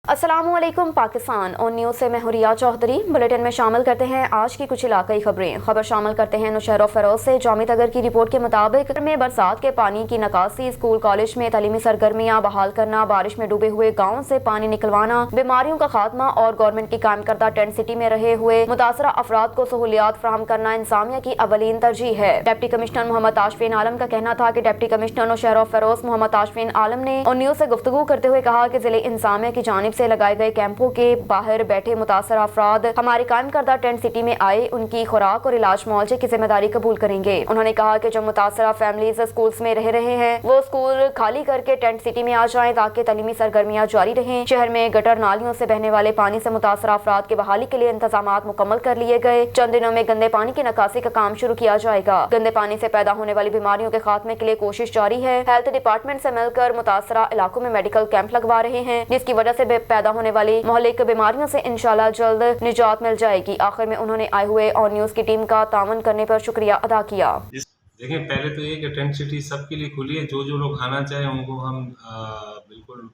अस्सलामुअलैकुम पाकिस्तान और न्यूज़ से मैं हुरिया चौधरी। बुलेटिन में शामिल करते हैं आज की कुछ इलाकाई खबर शामिल करते हैं नौशहर फरोज से। जामित अगर की रिपोर्ट के मुताबिक में बरसात के पानी की निकासी, स्कूल कॉलेज में तालीमी सरगर्मियाँ बहाल करना, बारिश में डूबे हुए गाँव से पानी निकलवाना, बीमारियों का खात्मा और गवर्नमेंट की कायम करदा टेंट सिटी में रहे हुए मुतासरा अफराद को सहूलियात फराहम करना इंतजामिया की अवलीन तरजीह है। डिप्टी कमिश्नर मोहम्मद ताशफीन आलम का कहना था कि डिप्टी कमिश्नर नौशहर फरोज मोहम्मद ताशफीन आलम ने और न्यूज़ से गुफ्तगू करते हुए कहा कि जिले इंतजामिया की जानिब से लगाए गए कैंपों के बाहर बैठे मुतासर अफराद हमारे कायम करदा टेंट सिटी में आए उनकी खुराक और इलाज मुआवजे की जिम्मेदारी कबूल करेंगे। उन्होंने कहा कि जो मुतासरा फैमिलीज स्कूल्स में रह रहे हैं वो स्कूल खाली करके टेंट सिटी में आ जाएं ताकि तालीमी सरगर्मियां जारी रहें। शहर में गटर नालियों से बहने वाले पानी से मुतासरा अफराद की बहाली के लिए इंतजामात मुकम्मल कर लिए गए। चंद दिनों में गंदे पानी की निकासी का काम शुरू किया जाएगा। गंदे पानी से पैदा होने वाली बीमारियों के खात्मे के लिए कोशिश जारी है। हेल्थ डिपार्टमेंट से मिलकर मुतासरा इलाकों में मेडिकल कैंप लगवा रहे हैं जिसकी वजह से पैदा होने वाली मोहल्लिक बीमारियों से इंशाल्लाह जल्द निजात मिल जाएगी। आखिर में उन्होंने आए हुए और न्यूज़ की टीम का तावन करने पर शुक्रिया अदा किया। देखिए, पहले तो ये कि टेंट सिटी सबके लिए खुली है। जो लोग आना चाहें उनको हम बिल्कुल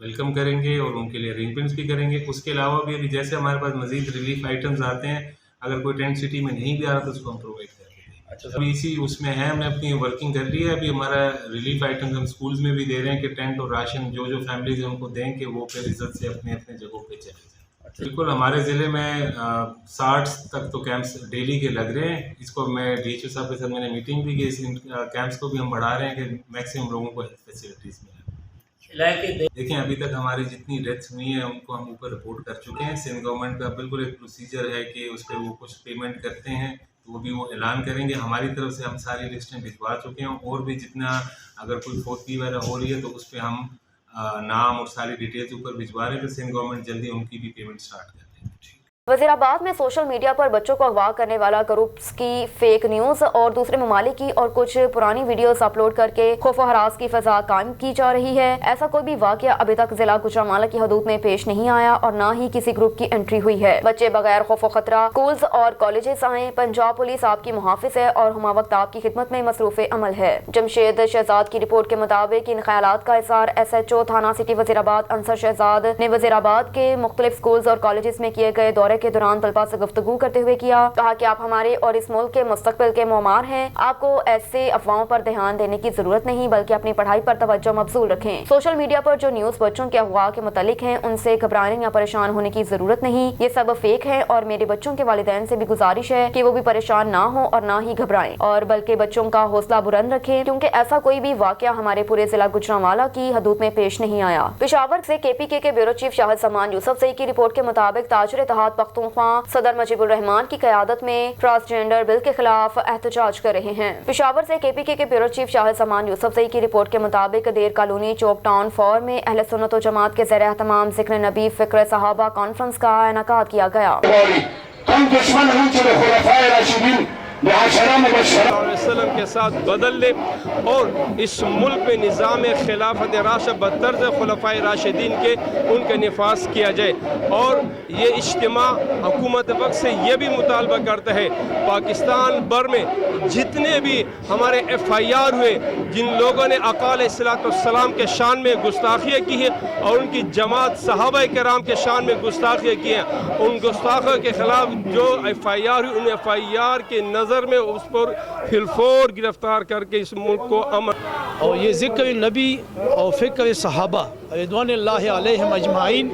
वेलकम करेंगे और उनके लिए अरेंजमेंट्स भी करेंगे। उसके अलावा भी अभी जैसे हमारे पास मजीद रिलीफ आइटम्स आते हैं, अगर कोई टेंट सिटी में नहीं भी आ रहा तो उसको हम प्रोवाइड करेंगे। अच्छा, अभी इसी उसमें है, हमने अपनी वर्किंग कर ली है। अभी हमारा रिलीफ आइटम्स हम स्कूल्स में भी दे रहे हैं कि टेंट और राशन जो फैमिलीज हैं उनको दें कि वो फिर इज्जत से अपने अपने जगहों पे चले जाएं। अच्छा, बिल्कुल हमारे ज़िले में 60 तक तो कैंप्स डेली के लग रहे हैं। इसको मैं DHO साहब के साथ मैंने मीटिंग भी की, इस कैंप्स को भी हम बढ़ा रहे हैं कि मैक्सिमम लोगों को हेल्थ फैसिलिटीज़ मिलें। देखिए, अभी तक हमारी जितनी डेथ्स हुई हैं उनको हम ऊपर रिपोर्ट कर चुके हैं। सिंध गवर्नमेंट का बिल्कुल एक प्रोसीजर है कि उस पर वो कुछ पेमेंट करते हैं तो वो भी वो ऐलान करेंगे। हमारी तरफ से हम सारी लिस्टें भिजवा चुके हैं और भी जितना अगर कोई फौतगी वगैरह हो रही है तो उस पर हम नाम और सारी डिटेल्स ऊपर भिजवा रहे हैं तो सिंध गवर्नमेंट जल्दी उनकी भी पेमेंट स्टार्ट कर देंगे। वज़ीराबाद में सोशल मीडिया पर बच्चों को अगवा करने वाला ग्रुप्स की फेक न्यूज़ और दूसरे ममालिक की और कुछ पुरानी वीडियोस अपलोड करके खौफ व हरास की फ़ज़ा कायम की जा रही है। ऐसा कोई भी वाक़या अभी तक ज़िला गुजरांवाला की हदूद में पेश नहीं आया और न ही किसी ग्रुप की एंट्री हुई है। बच्चे बगैर खौफ व खतरा स्कूल्स और कॉलेजेस आए। पंजाब पुलिस आपकी मुहाफ़िज़ है और हुमा वक्त आपकी खिदमत में मसरूफ़ अमल है। जमशेद शहजाद की रिपोर्ट के मुताबिक इन ख्यालात का इज़हार SHO थाना सिटी वज़ीराबाद अंसर शहजाद ने वज़ीराबाद के मुख्तलिफ स्कूल्स और कॉलेजेस में किए गए दौरे के दौरान तलबा से गुफ्तगू करते हुए किया। कहा कि आप हमारे और इस मुल्क के मुस्तकबिल के मोमार हैं। आपको ऐसे अफवाहों पर ध्यान देने की जरूरत नहीं बल्कि अपनी पढ़ाई पर तवज्जो मबजूल रखें। सोशल मीडिया पर जो न्यूज़ बच्चों के अगवा के मुतालिक हैं उनसे घबराने या परेशान होने की जरूरत नहीं। ये सब फेक है और मेरे बच्चों के वालिदैन से भी गुजारिश है कि वो भी परेशान ना हो और ना ही घबराएं और बल्कि बच्चों का हौसला बुलंद रखें क्योंकि ऐसा कोई भी वाकया हमारे पूरे जिला गुजरांवाला की हदूद में पेश नहीं आया। पेशावर से KPK के ब्यूरो चीफ शाहिद समान यूसुफ सई की रिपोर्ट के मुताबिक ताजर इत्तेहाद पख्तूनख्वा सदर मुजीबुर रहमान की क़यादत में ट्रांसजेंडर बिल के खिलाफ एहतजाज कर रहे हैं। पेशावर से KPK के ब्यूरो चीफ शाहिद समान यूसुफ सई की रिपोर्ट के मुताबिक देर कॉलोनी चौक टाउन 4 में अहले सुन्नत व जमात के ज़ेर एहतमाम ज़िक्र नबी फ़िक्र सहाबा कॉन्फ्रेंस का इनेकाद किया गया। वसल्लम के साथ बदल ले और इस मुल्क में निज़ाम खिलाफत राशिद बतर्ज़ खुलफ़ाए राशिदीन के उनका निफाज किया जाए। और ये इज्तिमा हुकूमत वक्त से ये भी मुतालबा करता है पाकिस्तान भर में जितने भी हमारे FIR हुए जिन लोगों ने आका अलैहिस्सलाम के शान में गुस्ताखियाँ की है और उनकी जमात सहाबा किराम के शान में गुस्ताखियाँ की हैं, उन गुस्ताखों के खिलाफ जो FIR हुई उन FIR के नज़र में उस पर फिलफोर गिरफ्तार करके इस मुल्क को अमन और ये ज़िक्र नबी और फ़िक्र सहाबा रिज़वानुल्लाहि अलैहिम अजमाइन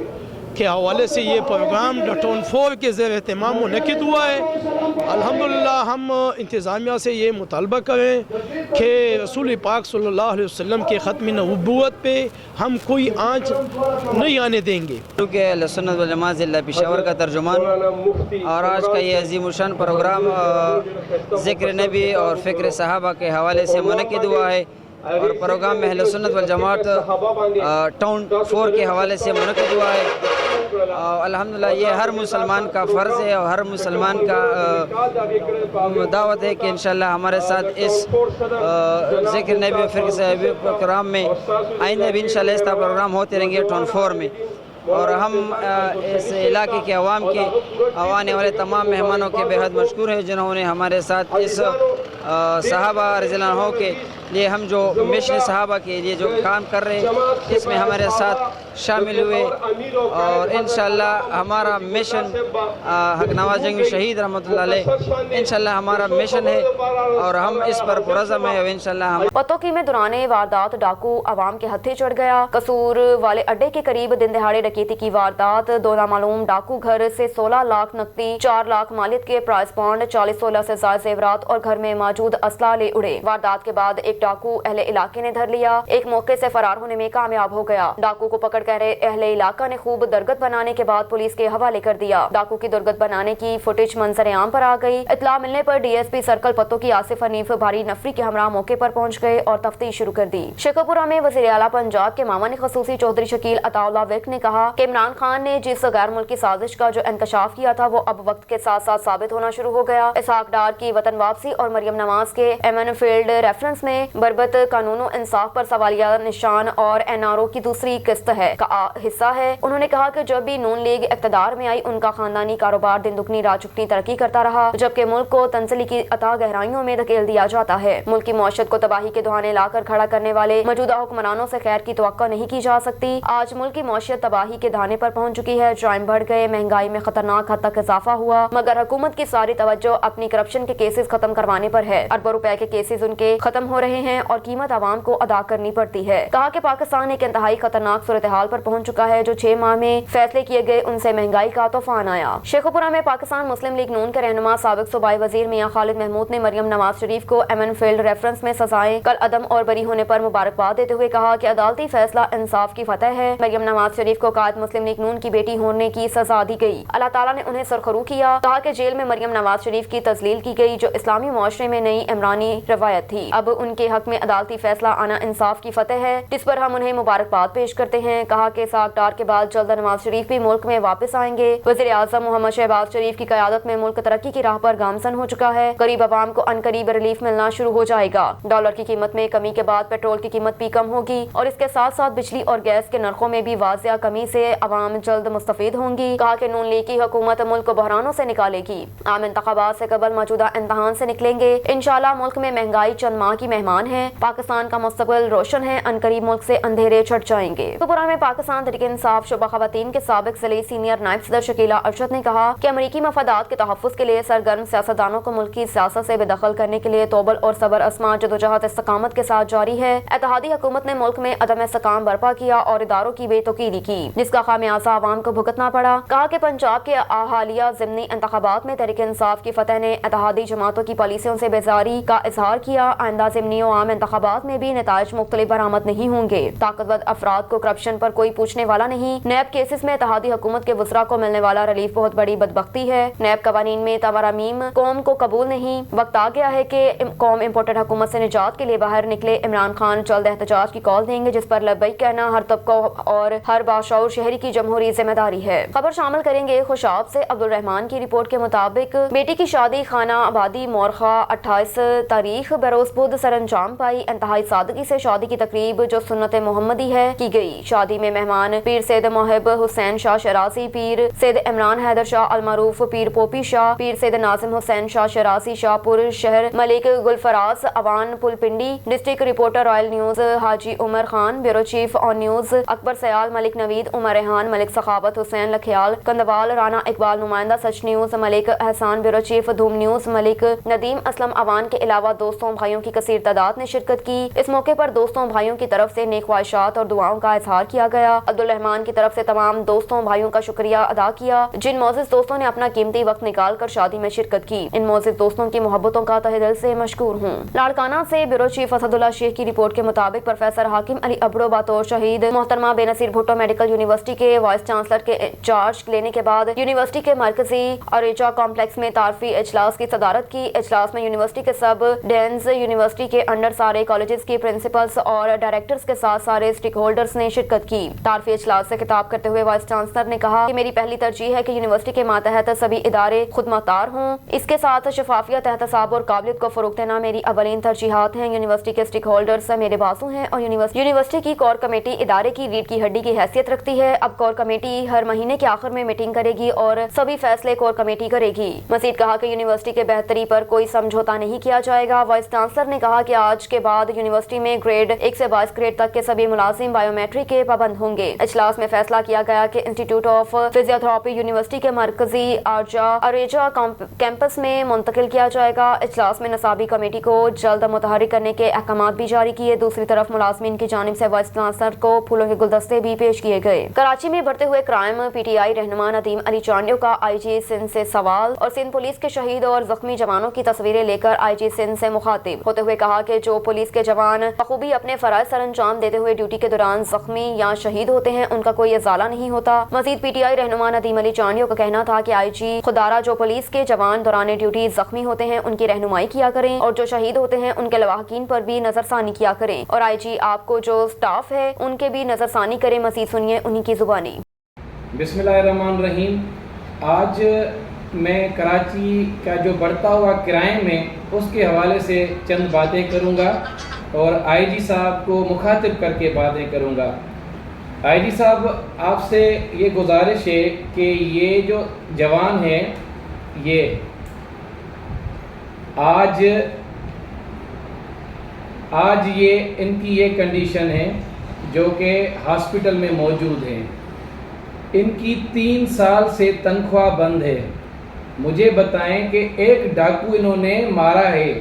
के हवाले से ये प्रोग्राम टाउन 4 के ज़ेर एहतमाम मुनक़िद हुआ है। अल्हम्दुलिल्लाह हम इंतज़ामिया से ये मुतालबा करें कि रसूल पाक सल्लल्लाहु अलैहि वसल्लम के ख़त्म नबुव्वत पे हम कोई आँच नहीं आने देंगे। क्योंकि अहले सुन्नत व जमात ज़िला पेशावर का तर्जुमान और आज का ये अज़ीमुशान प्रोग्राम ज़िक्र नबी और फ़िक्र सहाबा के हवाले से मुनक़िद हुआ है और प्रोग्राम में अहले सुन्नत व जमात टाउन 4 के हवाले से मुनक़िद हुआ है। अल्हम्दुलिल्लाह ये हर मुसलमान का फ़र्ज़ है और हर मुसलमान का दावत है कि इंशाअल्लाह हमारे साथ इस ज़िक्र नबी फ़िक्र सहाबा प्रोग्राम में आइंदा भी इंशाअल्लाह इस तरह प्रोग्राम होते रहेंगे टाउन 4 में। और हम इस इलाके के अवाम के आने वाले तमाम मेहमानों के बेहद मशकूर हैं जिन्होंने हमारे साथ इस सहाबा रज़ियल्लाहु अन्हुम के لیے ہم جو مشن صحابہ کے لیے جو کام کر رہے ہیں اس میں ہمارے ساتھ شامل ہوئے، اور انشاءاللہ ہمارا مشن حق نواز جنگی شہید رحمۃ اللہ علیہ انشاءاللہ ہمارا مشن ہے اور ہم اس پر پرعزم ہیں، اور انشاءاللہ ہم پتوکی میں دوران واردات ڈاکو عوام کے ہتھے چڑھ گیا۔ قصور والے اڈے کے قریب دن دہاڑے ڈکیتی کی واردات، دو نامعلوم ڈاکو گھر سے 16 لاکھ نقدی، 4 لاکھ مالیت کے پرائز بانڈ، 40-16 سے زائد زیورات اور گھر میں موجود اسلحہ لے اڑے۔ واردات کے بعد ایک ڈاکو اہل علاقے نے دھر لیا، ایک موقع سے فرار ہونے میں کامیاب ہو گیا۔ ڈاکو کو پکڑ کر اہل علاقہ نے خوب درگت بنانے کے بعد پولیس کے حوالے کر دیا۔ ڈاکو کی درگت بنانے کی فوٹیج منظر عام پر آ گئی۔ اطلاع ملنے پر D S P circle Pattoki Asif Hanif بھاری نفری کے ہمراہ موقع پر پہنچ گئے اور تفتیش شروع کر دی۔ شیخوپورہ میں وزیر اعلیٰ پنجاب کے معاون خصوصی چودھری شکیل عطا اللہ وک نے کہا کہ عمران خان نے جس غیر ملکی سازش کا جو انکشاف کیا تھا وہ اب وقت کے ساتھ ساتھ ثابت ہونا شروع ہو گیا۔ اسحاق ڈار کی وطن واپسی اور مریم نواز کے ایمن فیلڈ ریفرنس میں بربت قانون و انصاف پر سوالیہ نشان اور این آر او کی دوسری قسط ہے کا حصہ ہے۔ انہوں نے کہا کہ جب بھی نون لیگ اقتدار میں آئی ان کا خاندانی کاروبار دن دگنی رات چگنی ترقی کرتا رہا، جبکہ ملک کو تنزلی کی اتھاہ گہرائیوں میں دھکیل دیا جاتا ہے۔ ملک کی معیشت کو تباہی کے دہانے لا کر کھڑا کرنے والے موجودہ حکمرانوں سے خیر کی توقع نہیں کی جا سکتی۔ آج ملک کی معیشت تباہی کے دہانے پر پہنچ چکی ہے، جرائم بڑھ گئے، مہنگائی میں خطرناک حد تک اضافہ ہوا، مگر حکومت کی ساری توجہ اپنی کرپشن کے کیسز ختم کروانے پر ہے۔ اربوں روپے کے کیسز ان کے ختم ہو رہے ہیں اور قیمت عوام کو ادا کرنی پڑتی ہے۔ کہا کہ پاکستان ایک انتہائی خطرناک صورتحال پر پہنچ چکا ہے، جو 6 ماہ میں فیصلے کیے گئے ان سے مہنگائی کا طوفان آیا۔ شیخوپورہ میں پاکستان مسلم لیگ نون کے رہنما سابق صوبائی وزیر میاں خالد محمود نے مریم نواز شریف کو ایمن فیلڈ ریفرنس میں سزائیں کل عدم اور بری ہونے پر مبارکباد دیتے ہوئے کہا کہ عدالتی فیصلہ انصاف کی فتح ہے۔ مریم نواز شریف کو قائد مسلم لیگ نون کی بیٹی ہونے کی سزا دی گئی، اللہ تعالیٰ نے انہیں سرخرو کیا۔ کہا کہ جیل میں مریم نواز شریف کی تذلیل کی گئی جو اسلامی معاشرے میں نئی عمرانی روایت تھی، اب ان کے حق میں عدالتی فیصلہ آنا انصاف کی فتح ہے، جس پر ہم انہیں مبارکباد پیش کرتے ہیں۔ کہا کہ اسحاق ڈار کے بعد جلد نواز شریف بھی ملک میں واپس آئیں گے۔ وزیر اعظم محمد شہباز شریف کی قیادت میں ملک ترقی کی راہ پر گامزن ہو چکا ہے، غریب عوام کو عنقریب ریلیف ملنا شروع ہو جائے گا۔ ڈالر کی قیمت میں کمی کے بعد پیٹرول کی قیمت بھی کم ہوگی اور اس کے ساتھ ساتھ بجلی اور گیس کے نرخوں میں بھی واضح کمی سے عوام جلد مستفید ہوں گی۔ کہا کہ نون لیگ کی حکومت ملک کو بحرانوں سے نکالے گی، عام انتخابات سے قبل موجودہ امتحان سے نکلیں گے۔ انشاءاللہ ملک میں مہنگائی چند ماہ کی مہمان ہے، پاکستان کا مستقبل روشن ہے، عنقریب ملک سے اندھیرے چھٹ جائیں گے۔ شیخوپورہ میں پاکستان تحریک انصاف شعبہ خواتین کے سابق ضلعی سینئر نائب صدر شکیلہ ارشد نے کہا کہ امریکی مفادات کے تحفظ کے لیے سرگرم سیاستدانوں کو ملک کی سیاست سے بے دخل کرنے کے لیے توبل اور صبر آزما جدوجہد استقامت کے ساتھ جاری ہے۔ اتحادی حکومت نے ملک میں عدم استحکام برپا کیا اور اداروں کی بے توقیری کی، جس کا خمیازہ عوام کو بھگتنا پڑا۔ کہا کہ پنجاب کے حالیہ ضمنی انتخابات میں تحریک انصاف کی فتح نے اتحادی جماعتوں کی پالیسیوں سے بیزاری کا اظہار کیا۔ آئندہ ضمنی و عام انتخابات میں بھی نتائج مختلف برآمد نہیں ہوں گے۔ طاقتور افراد کو کرپشن پر کوئی پوچھنے والا نہیں۔ نیب کیسز میں اتحادی حکومت کے وزراء کو ملنے والا ریلیف بہت بڑی بدبختی ہے۔ نیب قوانین میں ترامیم قوم کو قبول نہیں۔ وقت آ گیا ہے کہ قوم امپورٹڈ حکومت سے نجات کے لیے باہر نکلے۔ عمران خان جلد احتجاج کی کال دیں گے، جس پر لبیک کہنا ہر طبقہ اور ہر باشعور شہری کی جمہوری ذمہ داری ہے۔ خبر شامل کریں گے خوشاب سے۔ عبدالرحمان کی رپورٹ کے مطابق بیٹی کی شادی خانہ آبادی مورخہ 28 تاریخ بروز بدھ سر انجام پائی۔ انتہائی سادگی سے شادی کی تقریب جو سنت محمدی ہے کی گئی۔ شادی میں مہمان پیر سید محب حسین شاہ شرازی، پیر سید عمران حیدر شاہ المعروف، پیر پوپی شاہ، پیر سید ناظم حسین شاہ شرازی، شاہ پور شہر ملک گلفراز اوان پل Pindi. District reporter royal news Haji Umar Khan, bureau chief on news Akbar Sial, Malik Naveed, Umar Rehan, Malik Sakhawat Hussain Lakhiyal Kandwal, Rana Iqbal نمائندہ Sach news, Malik Ehsan bureau chief Dhoom news, Malik Nadeem Aslam Awan کے علاوہ دوستوں بھائیوں کی کثیر تعداد نے شرکت کی۔ اس موقع پر دوستوں بھائیوں کی طرف سے نیک خواہشات اور دعاؤں کا اظہار کیا گیا۔ عبدالرحمان کی طرف سے تمام دوستوں بھائیوں کا شکریہ ادا کیا جن معزز دوستوں نے اپنا قیمتی وقت نکال کر شادی میں شرکت کی۔ ان معزز دوستوں کی محبتوں کا تہہ دل سے مشکور ہوں۔ لاڑکانہ سے بیورو چیف اسد اللہ شیخ کی رپورٹ کے مطابق پروفیسر حاکم علی ابرو بطور شہید محترمہ بے نظیر بھٹو میڈیکل یونیورسٹی کے وائس چانسلر کے چارج لینے کے بعد یونیورسٹی کے مرکزی اوریچا کمپلیکس میں تعارفی اجلاس کی صدارت کی۔ اجلاس میں یونیورسٹی کے سب ڈینز، یونیورسٹی کے انڈر سارے کالجز کی پرنسپلز اور ڈائریکٹرز کے ساتھ سارے اسٹیک ہولڈرز نے شرکت کی۔ تعارفی اجلاس سے خطاب کرتے ہوئے وائس چانسلر نے کہا کہ میری پہلی ترجیح ہے کہ یونیورسٹی کے ماتحت سبھی ادارے خود مختار ہوں، اس کے ساتھ شفافیت، احتساب اور قابلیت کو فروغ دینا میری اولین ترجیحات ہیں۔ یونیورسٹی کے اسٹیک ہولڈرز میرے بازو ہیں اور یونیورسٹی کی کور کمیٹی ادارے کی ریڑھ کی ہڈی کی حیثیت رکھتی ہے۔ اب کور کمیٹی ہر مہینے کے آخر میں میٹنگ کرے گی اور سبھی فیصلے کور کمیٹی کرے گی۔ مزید کہا کہ یونیورسٹی کے بہتری پر کوئی سمجھوتا نہیں کیا جائے گا۔ وائس چانسلر نے کہا کہ آج کے بعد یونیورسٹی میں گریڈ 1 سے 22 گریڈ تک کے سبھی ملازم بایومیٹرک کے پابند ہوں گے۔ اجلاس میں فیصلہ کیا گیا کہ انسٹیٹیوٹ آف فزیوتھراپی یونیورسٹی کے مرکزی اریجا کیمپس میں منتقل کیا جائے گا۔ اجلاس میں نصابی کمیٹی کو جلد متحرک کرنے کے احکامات بھی جاری کیے۔ دوسری طرف ملازمین کی جانب سے وائس چانسلر کو پھولوں کے گلدستے بھی پیش کیے گئے۔ کراچی میں بڑھتے ہوئے کرائم، پی ٹی آئی رہنما ندیم علی چانڈیو کا آئی جی سندھ سے سوال اور سندھ پولیس کے شہید اور زخمی جوانوں کی تصویریں لے کر آئی جی سندھ سے مخاطب ہوتے ہوئے کہا کہ جو پولیس کے جوان بخوبی اپنے فرائض سر انجام دیتے ہوئے ڈیوٹی کے دوران زخمی یا شہید ہوتے ہیں ان کا کوئی ازالہ نہیں ہوتا۔ مزید پی ٹی آئی رہنما ندیم علی چانڈیو کا کہنا تھا کہ آئی جی خدارہ جو پولیس کے جوان دوران ڈیوٹی زخمی ہوتے ہیں ان کی رہنمائی کیا کریں اور جو شہید ہوتے ہیں ان کے لواحقین پر بھی نظر ثانی کیا کریں، اور آئی جی آپ کو جو سٹاف ہے ان کے بھی نظر ثانی کریں۔ مزید سنیے انہی کی زبانی۔ بسم اللہ الرحمن الرحیم۔ آج میں کراچی کا جو بڑھتا ہوا کرائم ہے اس کے حوالے سے چند باتیں کروں گا اور آئی جی صاحب کو مخاطب کر کے باتیں کروں گا۔ آئی جی صاحب، آپ سے یہ گزارش ہے کہ یہ جو جوان ہیں یہ آج یہ ان کی یہ کنڈیشن ہے جو کہ ہاسپٹل میں موجود ہیں۔ ان کی 3 سال سے تنخواہ بند ہے۔ مجھے بتائیں کہ ایک ڈاکو انہوں نے مارا ہے،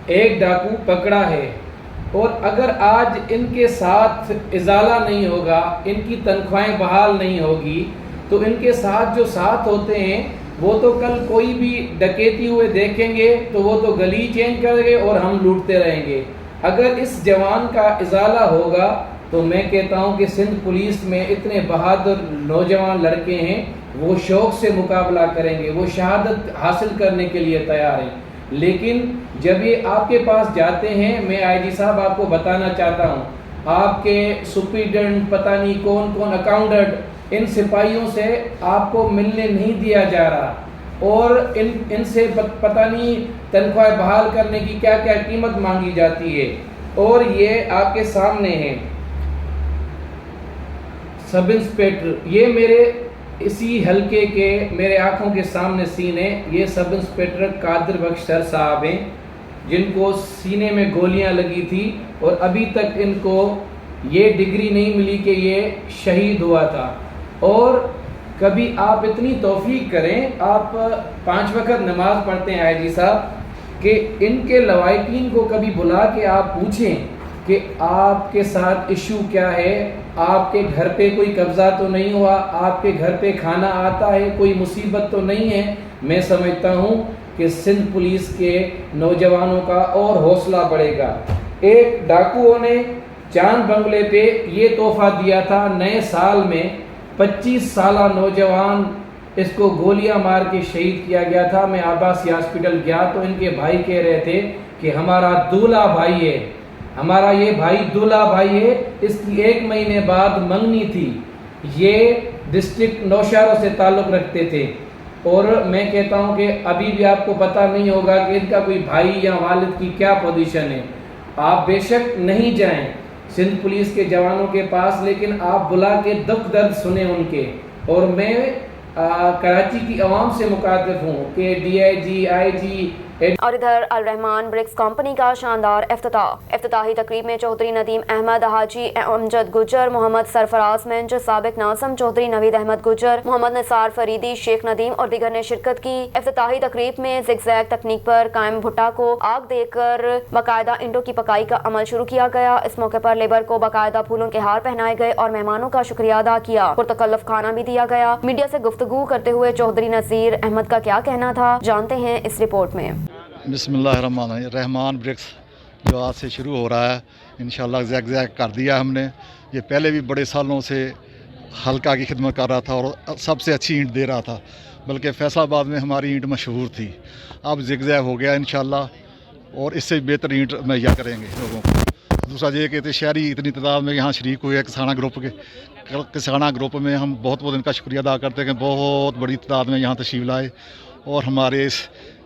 ایک ڈاکو پکڑا ہے، اور اگر آج ان کے ساتھ ازالہ نہیں ہوگا، ان کی تنخواہیں بحال نہیں ہوگی، تو ان کے ساتھ جو ساتھ ہوتے ہیں وہ تو کل کوئی بھی ڈکیتی ہوئے دیکھیں گے تو وہ تو گلی چینج کریں گے اور ہم لوٹتے رہیں گے۔ اگر اس جوان کا ازالہ ہوگا تو میں کہتا ہوں کہ سندھ پولیس میں اتنے بہادر نوجوان لڑکے ہیں، وہ شوق سے مقابلہ کریں گے، وہ شہادت حاصل کرنے کے لیے تیار ہیں۔ لیکن جب یہ آپ کے پاس جاتے ہیں، میں آئی جی صاحب آپ کو بتانا چاہتا ہوں، آپ کے سپریڈنٹ پتہ نہیں کون اکاؤنٹنٹ، ان سپاہیوں سے آپ کو ملنے نہیں دیا جا رہا، اور ان سے پتہ نہیں تنخواہ بحال کرنے کی کیا کیا قیمت مانگی جاتی ہے۔ اور یہ آپ کے سامنے ہیں سب انسپیکٹر، یہ میرے اسی حلقے کے میرے آنکھوں کے سامنے سینے، یہ سب انسپیکٹر قادر بخش سر صاحب ہیں جن کو سینے میں گولیاں لگی تھی اور ابھی تک ان کو یہ ڈگری نہیں ملی کہ یہ شہید ہوا تھا۔ اور کبھی آپ اتنی توفیق کریں، آپ 5 وقت نماز پڑھتے ہیں آئی جی صاحب، کہ ان کے لواحقین کو کبھی بلا کے آپ پوچھیں کہ آپ کے ساتھ ایشو کیا ہے، آپ کے گھر پہ کوئی قبضہ تو نہیں ہوا، آپ کے گھر پہ کھانا آتا ہے، کوئی مصیبت تو نہیں ہے۔ میں سمجھتا ہوں کہ سندھ پولیس کے نوجوانوں کا اور حوصلہ بڑھے گا۔ ایک ڈاکوؤں نے چاند بنگلے پہ یہ تحفہ دیا تھا، نئے سال میں 25 سالہ نوجوان اس کو گولیاں مار کے شہید کیا گیا تھا۔ میں عباسی ہاسپٹل گیا تو ان کے بھائی کہہ رہے تھے کہ ہمارا دولہا بھائی ہے، ہمارا یہ بھائی دولہا بھائی ہے، اس کی 1 مہینے بعد منگنی تھی۔ یہ ڈسٹرکٹ نوشہروں سے تعلق رکھتے تھے، اور میں کہتا ہوں کہ ابھی بھی آپ کو پتہ نہیں ہوگا کہ ان کا کوئی بھائی یا والد کی کیا پوزیشن ہے۔ آپ بے شک نہیں جائیں سندھ پولیس کے جوانوں کے پاس، لیکن آپ بلا کے دکھ درد سنیں ان کے۔ اور میں کراچی کی عوام سے مخاطب ہوں کہ ڈی آئی جی، آئی جی، اور ادھر الرحمان برکس کمپنی کا شاندار افتتاحی تقریب میں چودھری ندیم احمد، حاجی امجد گجر، محمد سرفراز منج، سابق ناظم چودھری نوید احمد گجر، محمد نثار فریدی، شیخ ندیم اور دیگر نے شرکت کی۔ افتتاحی تقریب میں زگ زیگ تکنیک پر قائم بھٹا کو آگ دے کر باقاعدہ انڈوں کی پکائی کا عمل شروع کیا گیا۔ اس موقع پر لیبر کو باقاعدہ پھولوں کے ہار پہنائے گئے اور مہمانوں کا شکریہ ادا کیا، پرتکلف کھانا بھی دیا گیا۔ میڈیا سے گفتگو کرتے ہوئے چودھری نذیر احمد کا کیا کہنا تھا، جانتے ہیں اس رپورٹ میں۔ بسم اللہ الرحمن الرحیم۔ رحمان برکس جو آج سے شروع ہو رہا ہے، انشاءاللہ زیگ زیگ کر دیا ہم نے۔ یہ پہلے بھی بڑے سالوں سے حلقہ کی خدمت کر رہا تھا اور سب سے اچھی اینٹ دے رہا تھا، بلکہ فیصل آباد میں ہماری اینٹ مشہور تھی۔ اب زیگ زیگ ہو گیا انشاءاللہ، اور اس سے بہتر اینٹ مہیا کریں گے لوگوں کو۔ دوسرا یہ کہ شہری اتنی تعداد میں یہاں شریک ہوئے کسانہ گروپ کے، کسانہ گروپ میں ہم بہت ان کا شکریہ ادا کرتے ہیں کہ بہت بڑی تعداد میں یہاں تشریف لائے اور ہمارے اس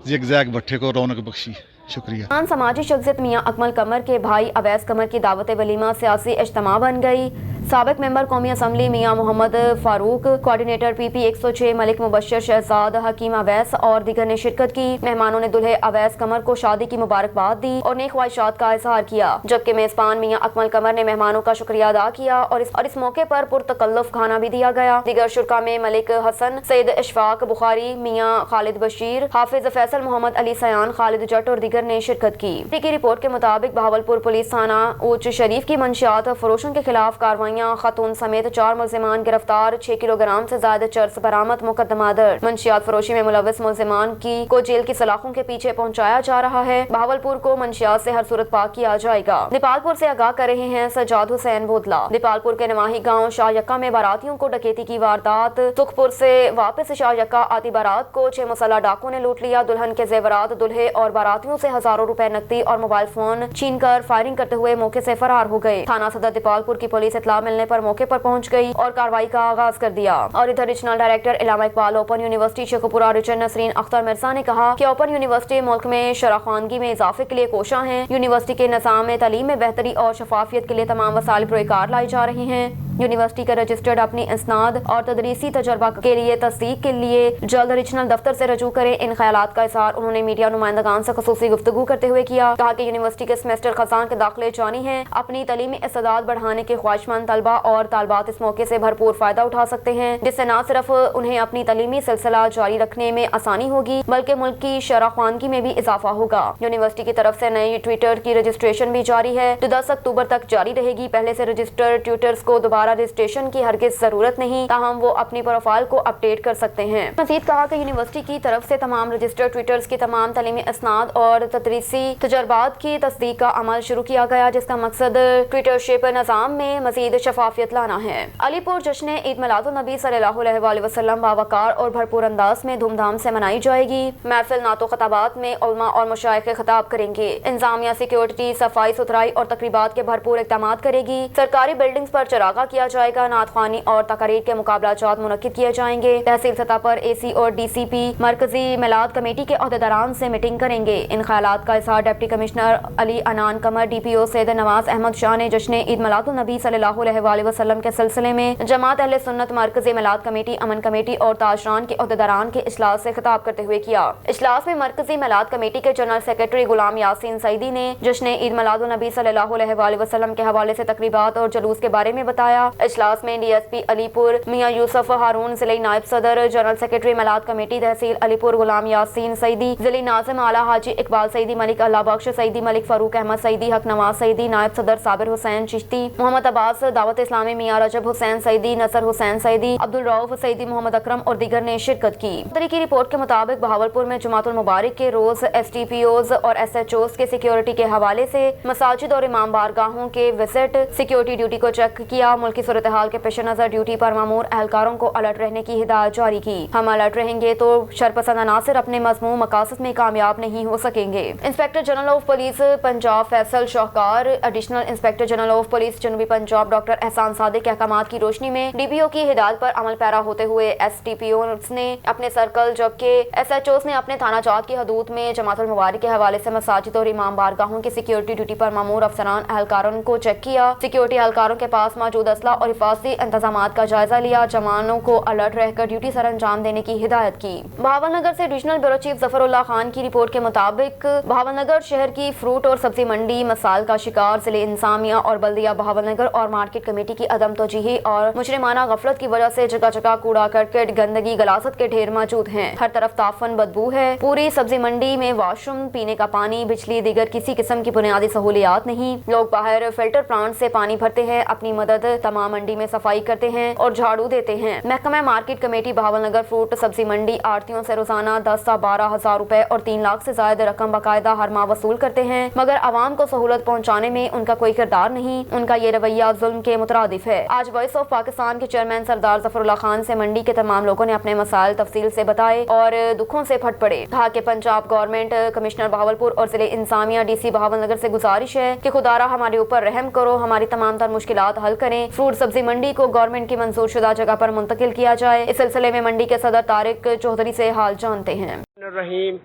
زگ زیگ بھٹے کو رونق بخشی۔ شکریہ۔ سماجی شخصیت میاں اکمل قمر کے بھائی اویس قمر کی دعوت ولیمہ سیاسی اجتماع بن گئی۔ साबिक मेंबर कौमी असम्बली मियां मोहम्मद फारूक, कोऑर्डिनेटर PP 106 मलिक मुबशर, शहजाद हकीम अवैस और दीगर ने शिरकत की। मेहमानों ने दुल्हे अवैस कमर को शादी की मुबारकबाद दी और नेक ख्वाहिशात का इजहार किया, जबकि मेजबान मियां अकमल कमर ने मेहमानों का शुक्रिया अदा किया और इस मौके पर पुरतकल्लुफ खाना भी दिया गया। दीगर शुरका में मलिक हसन, सैयद इशफाक बुखारी, मियां खालिद बशीर, हाफिज फैसल, मोहम्मद अली सयान, खालिद जट और दीगर ने शिरकत की। की रिपोर्ट के मुताबिक बहावलपुर पुलिस थाना ऊंच शरीफ की मंशियात फरोशों के खिलाफ कार्रवाइयां, खातून समेत 4 मुलजिमान गिरफ्तार, 6 किलोग्राम से ज्यादा चर्स बरामद, मुकदमा दर्ज। मंशियात फरोशी में मुलविस मुलजिमान को जेल की सलाखों के पीछे पहुंचाया जा रहा है। बहावलपुर को मंशियात से हर सूरत पाक किया जाएगा। दीपालपुर से आगाह कर रहे हैं सजाद हुसैन बोदला। दीपालपुर के नवाही गांव शाह यक्का में बारातियों को डकैती की वारदात। सुखपुर से वापस शाह यक्का आती बारात को 6 मुसल्लह डाकुओं ने लूट लिया। दुल्हन के जेवरात, दुल्हे और बारातियों से हजारों रुपए नकदी और मोबाइल फोन छीनकर फायरिंग करते हुए मौके से फरार हो गए। थाना सदर दीपालपुर की पुलिस इत्तला मिलने पर मौके पर पहुंच गई और कार्रवाई का आगाज कर दिया। और इधर regional director Allama Iqbal open university Sheikhupura रिचर्ड नसरीन अख्तर मिर्जा ने कहा कि ओपन यूनिवर्सिटी मुल्क में शराखानगी में इजाफे के लिए कोशा है। यूनिवर्सिटी के निज़ाम में तालीम में बेहतरी और शफाफियत के लिए तमाम वसाइल पुरकार लाई जा रही हैं। यूनिवर्सिटी का रजिस्टर्ड अपनी इसनाद और तदरीसी तजर्बा के लिए तस्दीक के लिए जल्द रीजनल दफ्तर से रजू करें। इन ख्यालात का इज़हार उन्होंने मीडिया नुमाइंदगान से खुसूसी गुफ्तगू करते हुए किया। कहा कि यूनिवर्सिटी के सेमेस्टर खजान के दाखिले जानी है। अपनी तालीमी इस्तेदाद बढ़ाने के ख्वाहिशमंद तलबा और तालबात इस मौके से भरपूर फायदा उठा सकते हैं, जिससे न सिर्फ उन्हें अपनी तालीमी सिलसिला जारी रखने में आसानी होगी बल्कि मुल्क की शराखानगी में भी इजाफा होगा। यूनिवर्सिटी की तरफ से नई ट्विटर की रजिस्ट्रेशन भी जारी है, जो 10 अक्टूबर तक जारी रहेगी। पहले से रजिस्टर्ड ट्विटर्स को दोबारा रजिस्ट्रेशन की हरगिज़ जरूरत नहीं, ताहम वो अपनी प्रोफाइल को अपडेट कर सकते हैं। मज़ीद कहा कि यूनिवर्सिटी की तरफ से तमाम रजिस्टर्ड ट्विटर्स की तमाम तालीमी इसनाद और तदरीसी तजर्बात की तस्दीक का अमल शुरू किया गया, जिसका मकसद ट्विटरशिप निज़ाम में मज़ीद शफाफियत लाना है। अलीपुर जश्न ईद मिलादुन्नबी सल्लल्लाहु अलैहि वसल्लम बावकार और भरपूर अंदाज में धूमधाम से मनाई जाएगी। महफिल नातो खताबात में उलमा और मशाइख खिताब करेंगे। इंतजामिया सिक्योरिटी, सफाई सुथराई और तकरीबात के भरपूर इक़दामात करेगी। सरकारी बिल्डिंग्स पर चरागा किया जाएगा। नातख्वानी और तकारीर के मुकाबलाजात मुनक्किद किए जाएंगे। तहसील सतह पर AC और DCP मरकजी मिलाद कमेटी के अहदेदारान से मीटिंग करेंगे। इन ख्यालात का इज़हार डिप्टी कमिश्नर अली अनान कमर, DPO सैयद नवाज अहमद शाह ने जश्न ईद मिलादुन्नबी सल्लल्लाहु अलैहि वसल्लम के सिलसिले में जमात अहले सुन्नत मरकजी मिलाद कमेटी, अमन कमेटी और ताजरान के अहदेदारान के इजलास से खिताब करते हुए किया। इजलास में मरकजी मिलाद कमेटी के जनरल सेक्रेटरी गुलाम यासीन सईदी ने जश्न ईद मिलादुन्नबी सल्लल्लाहु अलैहि वसल्लम के हवाले से तकरीबात और जुलूस के बारे में बताया। इजलास में DSP अलीपुर मियां यूसुफ हारून, जिले नायब सदर, जनरल सेक्रेटरी मिलाद कमेटी तहसील अलीपुर गुलाम यासीन सईदी, जिले नाज़िम आला हाजी इकबाल सईदी, मलिक अल्लाह बख्श सईदी, मलिक फारूक अहमद सईदी, हक नवाज सईदी, नायब सदर साबिर हुसैन चिश्ती, मोहम्मद अब्बास दावत इस्लामी, मियां रजब हुसैन सईदी, नसर हुसैन सईदी, अब्दुल रऊफ सईदी, मोहम्मद अकरम और दीगर ने शिरकत की। की रिपोर्ट के मुताबिक बहावलपुर में जुमातुल मुबारक के रोज STPOs और SHOs के सिक्योरिटी के हवाले से मसाजिद और इमाम बारगाहों के विजिट, सिक्योरिटी ड्यूटी को चेक किया। मुल्की सूरत हाल के पेश नजर ड्यूटी पर मामूर एहलकारों को अलर्ट रहने की हिदायत जारी की। हम अलर्ट रहेंगे तो शरपसंद अनासिर अपने मज़मूम मकासद में कामयाब नहीं हो सकेंगे। Inspector general of police Punjab Faisal Shahkar, additional inspector general of police जनूबी पंजाब डॉक्टर एहसान सादिक के अहकामात की रोशनी में DPO की हिदायत पर अमल पैरा होते हुए STPOs ने अपने सर्कल जबकि SHOs ने अपने थाना जात की हदूद में जमातुल मुबारक के हवाले से मसाजिद और इमाम बारगाहों की सिक्योरिटी ड्यूटी पर मामूर अफसरान एहलकारों को चेक किया। सिक्योरिटी एहलकारों के पास मौजूद असला और हिफाजती इंतजामात का जायजा लिया। जवानों को अलर्ट रहकर ड्यूटी सर अंजाम देने की हिदायत की। बहावलनगर से regional bureau chief Zafrullah Khan की रिपोर्ट के मुताबिक बहावलनगर शहर की फ्रूट और सब्जी मंडी मसाइल का शिकार। जिले इंसामिया और बल्दिया बहावलनगर और मार्केट कमेटी की अदम तोजीही और मुजरिमाना गफलत की वजह से जगह जगह कूड़ा करकट, गंदगी, गलासत के ढेर मौजूद हैं। हर तरफ ताफन बदबू है। पूरी सब्जी मंडी में वाशरूम, पीने का पानी, बिजली, दीगर किसी किस्म की बुनियादी सहूलियात नहीं। लोग बाहर फिल्टर प्लांट से पानी भरते हैं, अपनी मदद तमाम मंडी में सफाई करते हैं और झाड़ू देते हैं। महकमा मार्केट कमेटी बहावलनगर फ्रूट सब्जी मंडी आड़तियों से रोजाना 10 से 12 हजार रुपए और 3 लाख से ज्यादा रकम बाकायदा हर माह वसूल करते हैं, मगर आवाम को सहूलत पहुँचाने में उनका कोई किरदार नहीं। उनका ये रवैया जुल्म के मुतरादिफ है। आज वॉइस ऑफ पाकिस्तान के चेयरमैन सरदार जफरुल्लाह खान से मंडी के तमाम लोगों ने अपने मसाइल तफसील से बताए और दुखों से फट पड़े। कहा कि पंजाब गवर्नमेंट, कमिश्नर बहावलपुर और जिले इंसामिया DC बहावलनगर से गुजारिश है कि खुदारा हमारे ऊपर रहम करो, हमारी तमाम तर मुश्किलात हल करें। फ्रूट सब्जी मंडी को गवर्नमेंट की मंजूर शुदा जगह पर मुंतकिल किया जाए। इस सिलसिले में मंडी के सदर तारिक चौधरी से हाल जानते हैं। रहीम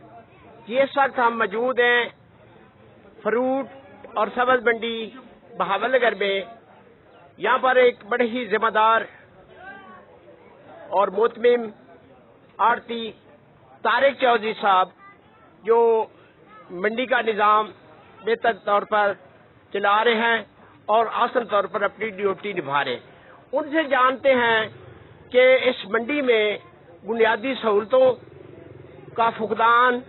जी, इस वक्त हम मौजूद हैं फ्रूट और सब्ज मंडी बहावलनगर में। यहाँ पर एक बड़े ही जिम्मेदार और मुतमिम आड़ती तारिक चौधरी साहब जो मंडी का निज़ाम बेहतर तौर पर चला रहे हैं और आसान तौर पर अपनी ड्यूटी निभा रहे हैं। उनसे जानते हैं कि इस मंडी में बुनियादी सहूलतों का फुकदान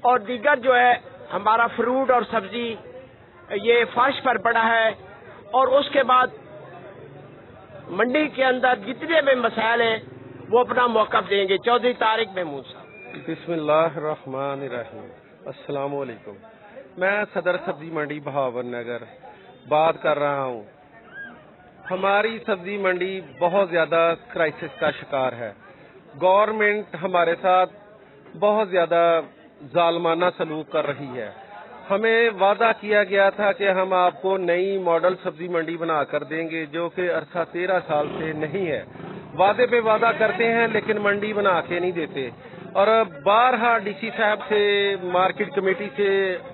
और दीगर जो है हमारा फ्रूट और सब्जी ये फर्श पर पड़ा है, और उसके बाद मंडी के अंदर जितने भी मसाइल हैं वो अपना मौक़िफ़ देंगे। चौधरी तारिक महमूद साहब। बिस्मिल्लाहिर्रहमानिर्रहीम। अस्सलाम वालेकुम। मैं सदर सब्जी मंडी बहावर नगर बात कर रहा हूँ। हमारी सब्जी मंडी बहुत ज़्यादा क्राइसिस का शिकार है। गवर्नमेंट हमारे साथ बहुत ज़्यादा जालमाना सलूक कर रही है। हमें वादा किया गया था कि हम आपको नई मॉडल सब्जी मंडी बना कर देंगे, जो कि अरसा 13 साल से नहीं है। वादे पे वादा करते हैं लेकिन मंडी बना के नहीं देते। और बारहा डीसी साहब से, मार्केट कमेटी से,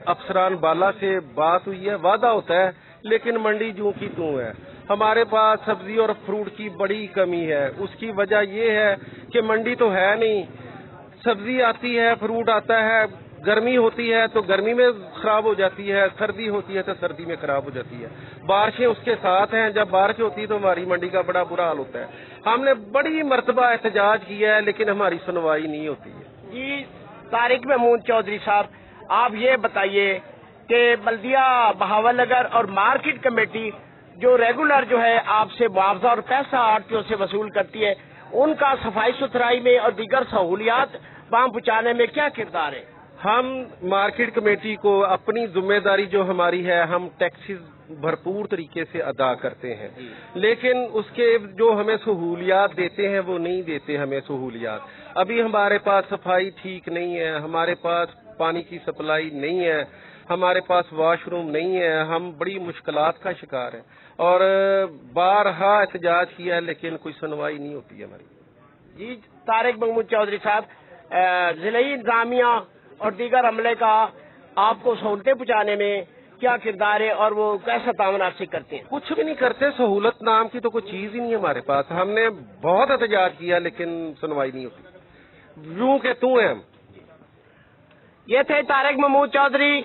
अफसरान बाला से बात हुई है, वादा होता है लेकिन मंडी जूं की तूं है। हमारे पास सब्जी और फ्रूट की बड़ी कमी है। उसकी वजह ये है कि मंडी तो है नहीं, सब्जी आती है, फ्रूट आता है, गर्मी होती है तो गर्मी में खराब हो जाती है, सर्दी होती है तो सर्दी में खराब हो जाती है, बारिशें उसके साथ हैं। जब बारिश होती है तो हमारी मंडी का बड़ा बुरा हाल होता है। हमने बड़ी मर्तबा एहतजाज किया है लेकिन हमारी सुनवाई नहीं होती है। जी तारिक महमूद चौधरी साहब, आप ये बताइए कि बल्दिया बहावलनगर और मार्केट कमेटी जो रेगुलर जो है आपसे मुआवजा और पैसा आड़तियों से वसूल करती है, उनका सफाई सुथराई में और दीगर सहूलियात वहाँ पहुँचाने में क्या किरदार है? हम मार्केट कमेटी को अपनी जिम्मेदारी जो हमारी है, हम टैक्सेस भरपूर तरीके से अदा करते हैं, लेकिन उसके जो हमें सहूलियात देते हैं वो नहीं देते हमें सहूलियात। अभी हमारे पास सफाई ठीक नहीं है, हमारे पास पानी की सप्लाई नहीं है, हमारे पास वॉशरूम नहीं है। हम बड़ी मुश्किलात का शिकार हैं और बारहा एहतजाज किया है लेकिन कोई सुनवाई नहीं होती है हमारी। जी तारिक महमूद चौधरी साहब, ज़िले इंतज़ामिया और दीगर अमले का आपको सहूलतें पहुँचाने में क्या किरदार है और वो कैसा ताउन आपसे करते हैं? कुछ भी नहीं करते, सहूलत नाम की तो कोई चीज ही नहीं है हमारे पास। हमने बहुत एहतजाज किया लेकिन सुनवाई नहीं होती, यूं के तू है हम। ये थे तारिक महमूद चौधरी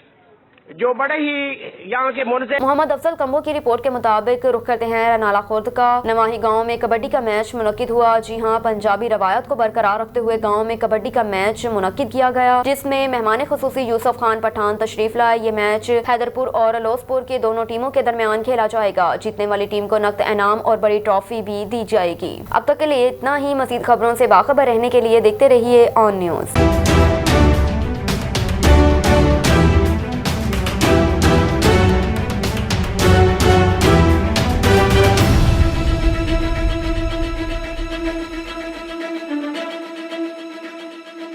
जो बड़े ही यहाँ के मुनज़िम। मोहम्मद अफजल कम्बो की रिपोर्ट के मुताबिक रुख करते हैं नाला खुर्द का। नवाही गांव में कबड्डी का मैच मुनक्किद हुआ। जी हां, पंजाबी रवायत को बरकरार रखते हुए गांव में कबड्डी का मैच मुनक्किद किया गया, जिसमें मेहमान खुसूसी यूसुफ खान पठान तशरीफ लाए। ये मैच हैदरपुर और लोसपुर की दोनों टीमों के दरमियान खेला जाएगा। जीतने वाली टीम को नकद इनाम और बड़ी ट्रॉफी भी दी जाएगी। अब तक के लिए इतना ही। मज़ीद खबरों से बाखबर रहने के लिए देखते रहिए ऑन न्यूज़।